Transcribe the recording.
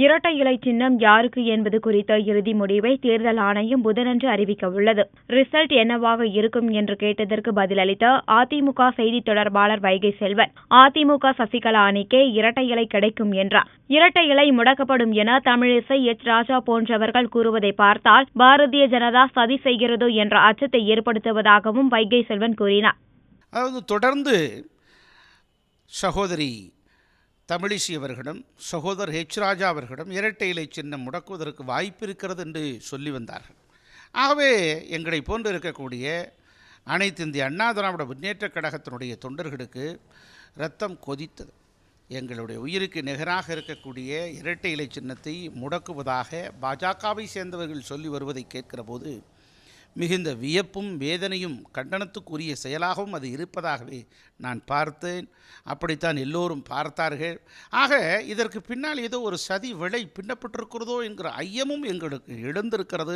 இரட்டை இலை சின்னம் யாருக்கு என்பது குறித்த இறுதி முடிவை தேர்தல் ஆணையம் புதனன்று அறிவிக்கவுள்ளது. ரிசல்ட் என்னவாக இருக்கும் என்று கேட்டதற்கு பதிலளித்த அதிமுக செய்தி தொடர்பாளர் வைகை செல்வன், அதிமுக சசிகலா அணிக்கே இரட்டை இலை கிடைக்கும் என்றார். இரட்டை இலை முடக்கப்படும் என தமிழிசை, எச். ராஜா போன்றவர்கள் கூறுவதை பார்த்தால் பாரதிய ஜனதா சதி செய்கிறதோ என்ற அச்சத்தை ஏற்படுத்துவதாகவும் வைகை செல்வன் கூறினார். அதாவது தொடர்ந்து சகோதரி தமிழிசை அவர்களிடம், சகோதரர் எச். ராஜா அவர்களிடம் இரட்டை இலை சின்னம் முடக்குவதற்கு வாய்ப்பு இருக்கிறது என்று சொல்லி வந்தார்கள். ஆகவே எங்களை போன்று இருக்கக்கூடிய அனைத்து இந்திய அண்ணா திராவிட முன்னேற்றக் கழகத்தினுடைய தொண்டர்களுக்கு இரத்தம் கொதித்தது. எங்களுடைய உயிருக்கு நிகராக இருக்கக்கூடிய இரட்டை இலை சின்னத்தை முடக்குவதாக பாஜகவை சேர்ந்தவர்கள் சொல்லி வருவதை கேட்கிற போது மிகுந்த வியப்பும் வேதனையும் கண்டனத்துக்குரிய செயலாகவும் அது இருப்பதாகவே நான் பார்த்தேன். அப்படித்தான் எல்லோரும் பார்த்தார்கள். ஆக இதற்கு பின்னால் ஏதோ ஒரு சதி விளை பின்னப்பட்டிருக்கிறதோ என்கிற ஐயமும் எங்களுக்கு எழுந்திருக்கிறது.